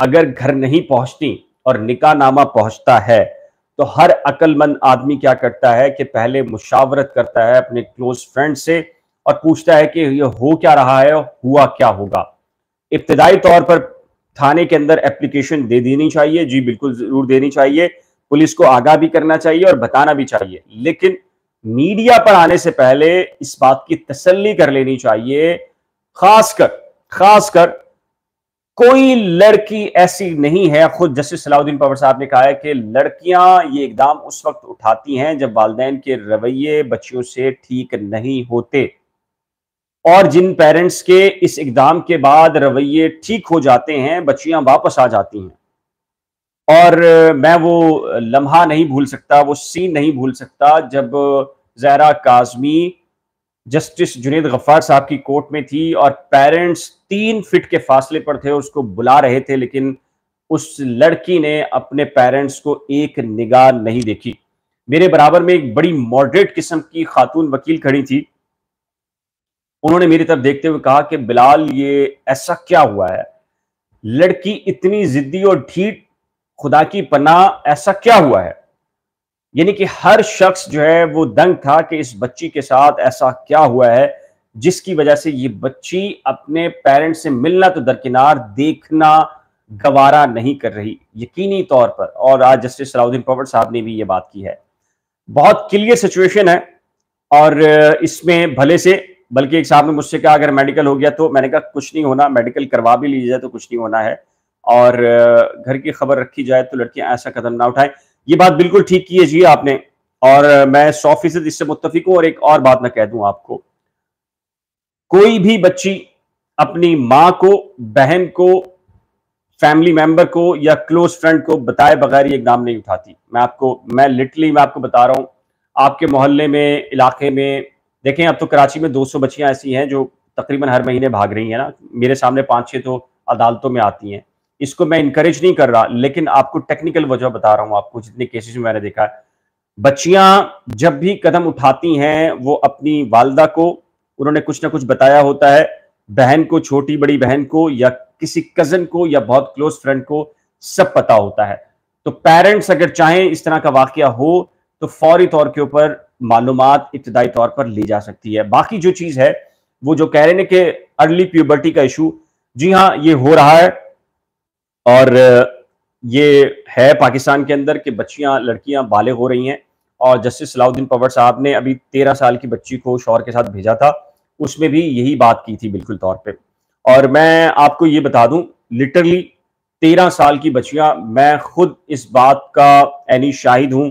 اگر گھر نہیں پہنچتی اور نکاح نامہ پہنچتا ہے تو ہر عقل مند آدمی کیا کرتا ہے کہ پہلے مشاورت کرتا ہے اپنے کلوز فرینڈ سے اور پوچھتا ہے کہ یہ ہو کیا رہا ہے، ہوا کیا ہوگا۔ ابتدائی طور پر تھانے کے اندر اپلیکیشن دے دینی چاہیے، جی بالکل ضرور دینی چاہیے، پولیس کو آگاہ بھی کرنا چاہیے اور بتانا بھی چاہیے، لیکن میڈیا پر آنے سے پہلے اس بات کی تسلی کر لینی چاہیے، خاص کر کوئی لڑکی ایسی نہیں ہے، خود جسٹس صلاح الدین پور صاحب نے کہا ہے کہ لڑکیاں یہ اقدام اس وقت اٹھاتی ہیں جب والدین کے رویے بچیوں سے ٹھیک نہیں ہوتے، اور جن پیرنٹس کے اس اقدام کے بعد رویے ٹھیک ہو جاتے ہیں بچیاں واپس آ جاتی ہیں۔ اور میں وہ لمحہ نہیں بھول سکتا، وہ سین نہیں بھول سکتا جب زہرا کاظمی جسٹس جنید غفار صاحب کی کورٹ میں تھی اور پیرنٹس 3 فٹ کے فاصلے پر تھے، اس کو بلا رہے تھے، لیکن اس لڑکی نے اپنے پیرنٹس کو ایک نگاہ نہیں دیکھی۔ میرے برابر میں ایک بڑی ماڈریٹ قسم کی خاتون وکیل کھڑی تھی، انہوں نے میری طرف دیکھتے ہوئے کہا کہ بلال یہ ایسا کیا ہوا ہے، لڑکی اتنی ضدی اور ڈھیٹ، خدا کی پناہ ایسا کیا ہوا ہے؟ یعنی کہ ہر شخص جو ہے وہ دنگ تھا کہ اس بچی کے ساتھ ایسا کیا ہوا ہے جس کی وجہ سے یہ بچی اپنے پیرنٹ سے ملنا تو درکنار دیکھنا گوارا نہیں کر رہی یقینی طور پر۔ اور آج جسٹس صلاح الدین پور صاحب نے بھی یہ بات کی ہے۔ بہت کلیئر سچویشن ہے اور اس میں بھلے سے بلکہ ایک صاحب نے مجھ سے کہا اگر میڈیکل ہو گیا تو، میں نے کہا کچھ نہیں ہونا، میڈیکل کروا بھی لی جائے تو کچھ نہیں ہونا ہے، اور گھر کی خبر رکھی جائے تو لڑکیاں ایسا قدم نہ اٹھائیں۔ یہ بات بالکل ٹھیک کی ہے جی آپ نے، اور میں 100% اس سے متفق ہوں۔ اور ایک اور بات میں کہہ دوں آپ کو، کوئی بھی بچی اپنی ماں کو، بہن کو، فیملی ممبر کو یا کلوز فرینڈ کو بتائے بغیر یہ اقدام نہیں اٹھاتی۔ میں لٹرلی آپ کو بتا رہا ہوں، آپ کے محلے میں، علاقے میں دیکھیں، اب تو کراچی میں 200 بچیاں ایسی ہیں جو تقریباً ہر مہینے بھاگ رہی ہیں نا، میرے سامنے 5-6 تو عدالتوں میں آتی ہیں۔ اس کو میں انکریج نہیں کر رہا، لیکن آپ کو ٹیکنیکل وجہ بتا رہا ہوں، آپ کو جتنے کیسز میں نے دیکھا ہے، بچیاں جب بھی قدم اٹھاتی ہیں وہ اپنی والدہ کو انہوں نے کچھ نہ کچھ بتایا ہوتا ہے، بہن کو، چھوٹی بڑی بہن کو یا کسی کزن کو یا بہت کلوز فرینڈ کو سب پتا ہوتا ہے۔ تو پیرنٹس اگر چاہیں اس طرح کا واقعہ ہو تو فوری طور کے اوپر معلومات ابتدائی طور پر لی جا سکتی ہے۔ باقی جو چیز ہے وہ جو کہہ رہے ہیں کہ ارلی پیوبرٹی کا ایشو، جی ہاں یہ ہو رہا ہے، اور یہ ہے پاکستان کے اندر کہ بچیاں، لڑکیاں بالغ ہو رہی ہیں، اور جسٹس صلاح الدین پور صاحب نے ابھی 13 سال کی بچی کو شوہر کے ساتھ بھیجا تھا، اس میں بھی یہی بات کی تھی بالکل طور پہ۔ اور میں آپ کو یہ بتا دوں، لٹرلی 13 سال کی بچیاں، میں خود اس بات کا عینی شاہد ہوں۔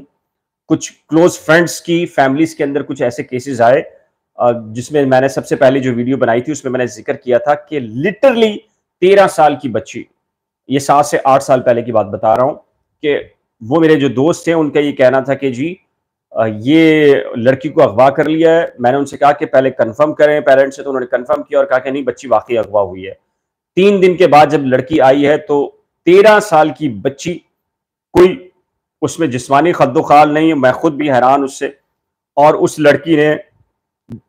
کچھ کلوز فرینڈز کی فیملیز کے اندر کچھ ایسے کیسز آئے جس میں میں نے سب سے پہلے جو ویڈیو بنائی تھی اس میں میں نے ذکر کیا تھا کہ لٹرلی 13 سال کی بچی، یہ 7 سے 8 سال پہلے کی بات بتا رہا ہوں، کہ وہ میرے جو دوست ہیں ان کا یہ کہنا تھا کہ جی یہ لڑکی کو اغوا کر لیا ہے۔ میں نے ان سے کہا کہ پہلے کنفرم کریں پیرنٹس سے، تو انہوں نے کنفرم کیا اور کہا کہ نہیں بچی واقعی اغوا ہوئی ہے۔ 3 دن کے بعد جب لڑکی آئی ہے تو 13 سال کی بچی، کوئی اس میں جسمانی خد و خال نہیں، میں خود بھی حیران اس سے، اور اس لڑکی نے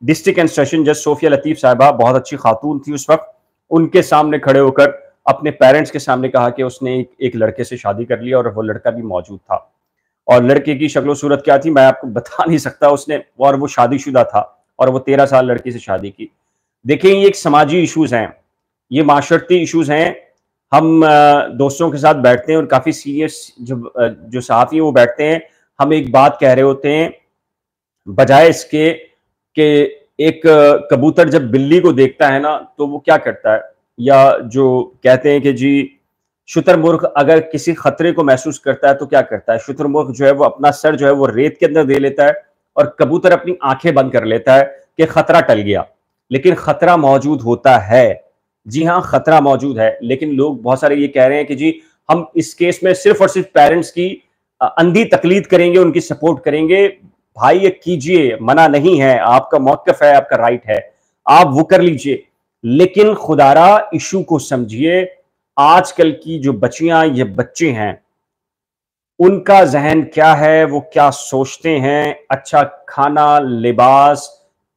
ڈسٹرکٹ اینڈ سیشن جج صوفیہ لطیف صاحبہ، بہت اچھی خاتون تھی اس وقت، ان کے سامنے کھڑے ہو کر اپنے پیرنٹس کے سامنے کہا کہ اس نے ایک لڑکے سے شادی کر لی اور وہ لڑکا بھی موجود تھا، اور لڑکے کی شکل و صورت کیا تھی میں آپ کو بتا نہیں سکتا، اس نے، اور وہ شادی شدہ تھا اور وہ 13 سال لڑکی سے شادی کی۔ دیکھیں یہ ایک سماجی ایشوز ہیں، یہ معاشرتی ایشوز ہیں۔ ہم دوستوں کے ساتھ بیٹھتے ہیں اور کافی سیریس جو صحافی ہیں وہ بیٹھتے ہیں، ہم ایک بات کہہ رہے ہوتے ہیں، بجائے اس کے کہ ایک کبوتر جب بلی کو دیکھتا ہے نا تو وہ کیا کرتا ہے، یا جو کہتے ہیں کہ جی شتر مرغ اگر کسی خطرے کو محسوس کرتا ہے تو کیا کرتا ہے، شتر مرغ جو ہے وہ اپنا سر جو ہے وہ ریت کے اندر دے لیتا ہے، اور کبوتر اپنی آنکھیں بند کر لیتا ہے کہ خطرہ ٹل گیا، لیکن خطرہ موجود ہوتا ہے، جی ہاں خطرہ موجود ہے، لیکن لوگ بہت سارے یہ کہہ رہے ہیں کہ جی ہم اس کیس میں صرف اور صرف پیرنٹس کی اندھی تقلید کریں گے، ان کی سپورٹ کریں گے۔ بھائی یہ کیجئے، منع نہیں ہے، آپ کا موقف ہے، آپ کا رائٹ ہے، آپ وہ کر لیجئے، لیکن خدارا ایشو کو سمجھیے۔ آج کل کی جو بچیاں، یہ بچے ہیں، ان کا ذہن کیا ہے، وہ کیا سوچتے ہیں، اچھا کھانا، لباس،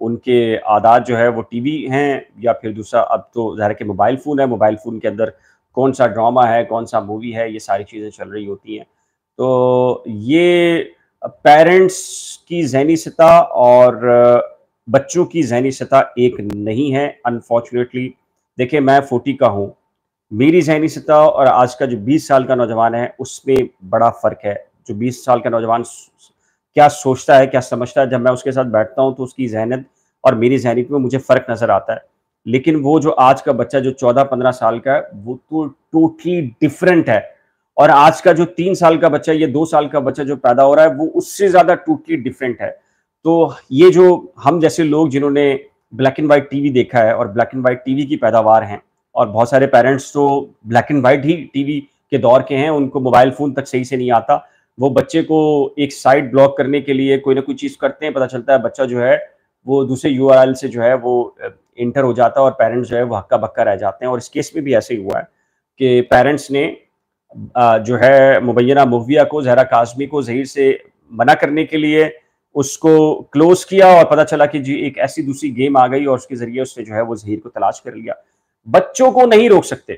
ان کے عادات جو ہے وہ ٹی وی ہیں، یا پھر دوسرا اب تو ظاہر ہے کہ موبائل فون ہے، موبائل فون کے اندر کون سا ڈرامہ ہے، کون سا مووی ہے، یہ ساری چیزیں چل رہی ہوتی ہیں۔ تو یہ پیرنٹس کی ذہنی سطح اور بچوں کی ذہنی سطح ایک نہیں ہے انفارچونیٹلی۔ دیکھیں میں 40 کا ہوں، میری ذہنی سطح اور آج کا جو 20 سال کا نوجوان ہے اس میں بڑا فرق ہے۔ جو 20 سال کا نوجوان کیا سوچتا ہے، کیا سمجھتا ہے، جب میں اس کے ساتھ بیٹھتا ہوں تو اس کی ذہنیت اور میری ذہنیت میں مجھے فرق نظر آتا ہے۔ لیکن وہ جو آج کا بچہ جو 14-15 سال کا ہے وہ تو ٹوٹلی ڈیفرنٹ ہے، اور آج کا جو 3 سال کا بچہ یا 2 سال کا بچہ جو پیدا ہو رہا ہے وہ اس سے زیادہ ٹوٹلی ڈیفرنٹ ہے۔ تو یہ جو ہم جیسے لوگ جنہوں نے black and white T V دیکھا ہے اور black and white T V کی پیداوار ہیں، اور بہت سارے پیرنٹس تو black and white he T V کے دور کے ہیں، ان کو موبائل فون تک صحیح سے نہیں آتا، وہ بچے کو ایک سائٹ بلاک کرنے کے لیے کوئی نہ کوئی چیز کرتے ہیں، پتہ چلتا ہے بچہ جو ہے وہ دوسرے یو آر ایل سے جو ہے وہ انٹر ہو جاتا ہے، اور پیرنٹس جو ہے وہ ہکا بکا رہ جاتے ہیں۔ اور اس کیس میں بھی ایسے ہی ہوا ہے کہ پیرنٹس نے جو ہے مبینہ مغویہ کو، زہرا کاظمی کو زہیر سے منع کرنے کے لیے اس کو کلوز کیا، اور پتہ چلا کہ جی ایک ایسی دوسری گیم آ گئی اور اس کے ذریعے اس نے جو ہے وہ زہیر کو تلاش کر لیا۔ بچوں کو نہیں روک سکتے،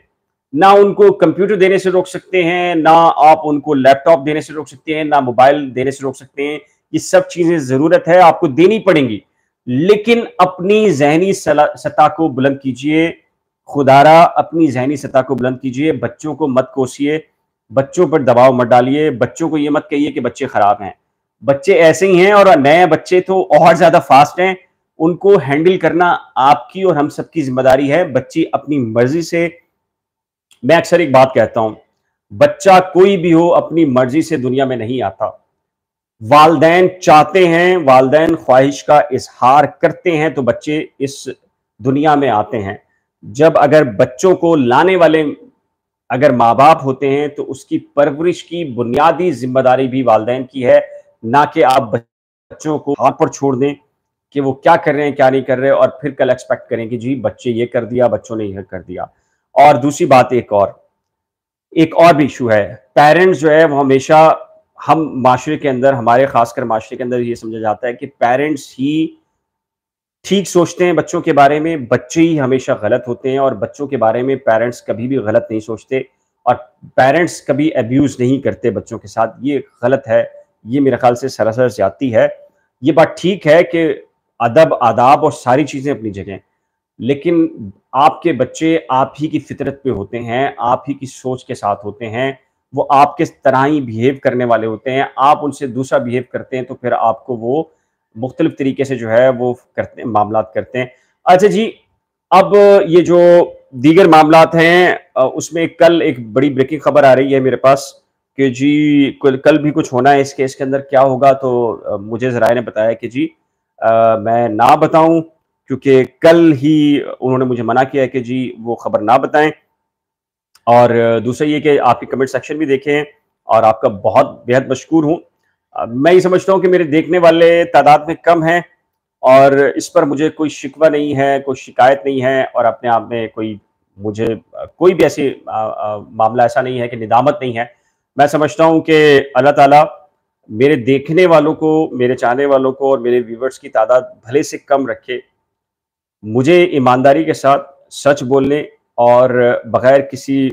نہ ان کو کمپیوٹر دینے سے روک سکتے ہیں، نہ آپ ان کو لیپ ٹاپ دینے سے روک سکتے ہیں، نہ موبائل دینے سے روک سکتے ہیں۔ یہ سب چیزیں ضرورت ہے، آپ کو دینی پڑیں گی، لیکن اپنی ذہنی سطح کو بلند کیجئے، خدارا اپنی ذہنی سطح کو بلند کیجئے، بچوں کو مت کوسیے، بچوں پر دباؤ مت ڈالیے، بچوں کو یہ مت کہیے کہ بچے خراب ہیں، بچے ایسے ہی ہیں، اور نئے بچے تو اور زیادہ فاسٹ ہیں، ان کو ہینڈل کرنا آپ کی اور ہم سب کی ذمہ داری ہے۔ بچی اپنی مرضی سے، میں اکثر ایک بات کہتا ہوں، بچہ کوئی بھی ہو اپنی مرضی سے دنیا میں نہیں آتا، والدین چاہتے ہیں، والدین خواہش کا اظہار کرتے ہیں تو بچے اس دنیا میں آتے ہیں۔ جب اگر بچوں کو لانے والے اگر ماں باپ ہوتے ہیں تو اس کی پرورش کی بنیادی ذمہ داری بھی والدین کی ہے، نہ کہ آپ بچوں کو ہاتھ پر چھوڑ دیں کہ وہ کیا کر رہے ہیں کیا نہیں کر رہے، اور پھر کل ایکسپیکٹ کریں کہ جی بچے یہ کر دیا، بچوں نے یہ کر دیا۔ اور دوسری بات ایک اور بھی ایشو ہے، پیرنٹس جو ہے وہ ہمیشہ، ہم معاشرے کے اندر، ہمارے خاص کر معاشرے کے اندر یہ سمجھا جاتا ہے کہ پیرنٹس ہی ٹھیک سوچتے ہیں بچوں کے بارے میں، بچے ہی ہمیشہ غلط ہوتے ہیں، اور بچوں کے بارے میں پیرنٹس کبھی بھی غلط نہیں سوچتے، اور پیرنٹس کبھی ایبیوز نہیں کرتے بچوں کے ساتھ۔ یہ غلط ہے، یہ میرے خیال سے سراسر زیادتی ہے۔ یہ بات ٹھیک ہے کہ ادب، آداب اور ساری چیزیں اپنی جگہ، لیکن آپ کے بچے آپ ہی کی فطرت پہ ہوتے ہیں، آپ ہی کی سوچ کے ساتھ ہوتے ہیں، وہ آپ کے طرح ہی بیہیو کرنے والے ہوتے ہیں۔ آپ ان سے دوسرا بیہیو کرتے ہیں تو پھر آپ کو وہ مختلف طریقے سے جو ہے وہ کرتے ہیں، معاملات کرتے ہیں۔ اچھا جی، اب یہ جو دیگر معاملات ہیں، اس میں کل ایک بڑی بریکنگ خبر آ رہی ہے میرے پاس کہ جی کل بھی کچھ ہونا ہے اس کیس کے اندر، کیا ہوگا تو مجھے ذرائع نے بتایا کہ جی میں نہ بتاؤں، کیونکہ کل ہی انہوں نے مجھے منع کیا ہے کہ جی وہ خبر نہ بتائیں۔ اور دوسرا یہ کہ آپ کی کمنٹ سیکشن بھی دیکھیں، اور آپ کا بہت بے حد مشکور ہوں۔ میں یہ سمجھتا ہوں کہ میرے دیکھنے والے تعداد میں کم ہیں، اور اس پر مجھے کوئی شکوہ نہیں ہے، کوئی شکایت نہیں ہے، اور اپنے آپ میں مجھے کوئی بھی ایسی معاملہ ایسا نہیں ہے کہ ندامت نہیں ہے۔ میں سمجھتا ہوں کہ اللہ تعالیٰ میرے دیکھنے والوں کو، میرے چاہنے والوں کو اور میرے ویورز کی تعداد بھلے سے کم رکھے، مجھے ایمانداری کے ساتھ سچ بولنے اور بغیر کسی،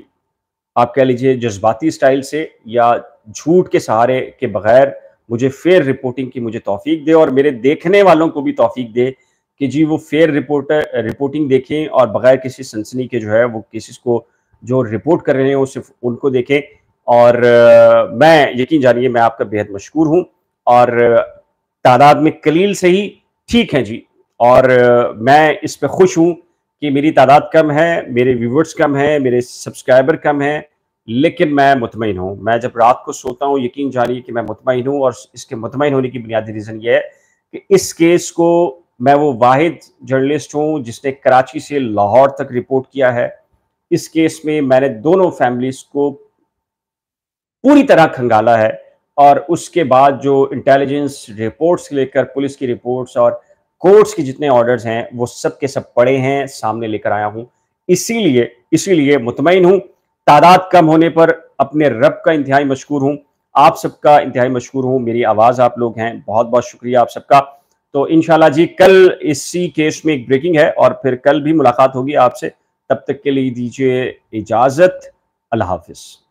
آپ کہہ لیجئے جذباتی سٹائل سے یا جھوٹ کے سہارے کے بغیر مجھے فیئر رپورٹنگ کی مجھے توفیق دے، اور میرے دیکھنے والوں کو بھی توفیق دے کہ جی وہ فیئر رپورٹنگ دیکھیں، اور بغیر کسی سنسنی کے جو ہے وہ کیسز کو جو رپورٹ کر رہے ہیں وہ صرف ان کو دیکھیں۔ اور میں یقین جانیے میں آپ کا بے حد مشکور ہوں، اور تعداد میں قلیل سے ہی ٹھیک ہیں جی، اور میں اس پہ خوش ہوں کہ میری تعداد کم ہے، میرے ویورز کم ہیں، میرے سبسکرائبر کم ہیں، لیکن میں مطمئن ہوں۔ میں جب رات کو سوتا ہوں یقین جانیے کہ میں مطمئن ہوں، اور اس کے مطمئن ہونے کی بنیادی ریزن یہ ہے کہ اس کیس کو میں وہ واحد جرنلسٹ ہوں جس نے کراچی سے لاہور تک رپورٹ کیا ہے۔ اس کیس میں میں نے دونوں فیملیز کو پوری طرح کھنگالا ہے، اور اس کے بعد جو انٹیلیجنس رپورٹس لے کر، پولیس کی رپورٹس اور کورٹس کی جتنے آرڈرز ہیں وہ سب کے سب پڑے ہیں، سامنے لے کر آیا ہوں۔ اسی لیے مطمئن ہوں۔ تعداد کم ہونے پر اپنے رب کا انتہائی مشکور ہوں، آپ سب کا انتہائی مشکور ہوں۔ میری آواز آپ لوگ ہیں، بہت بہت شکریہ آپ سب کا۔ تو انشاءاللہ جی کل اسی کیس میں ایک بریکنگ ہے اور پھر کل بھی ملاقات ہوگی آپ سے. تب تک کے لیے دیجیے اجازت. اللہ حافظ.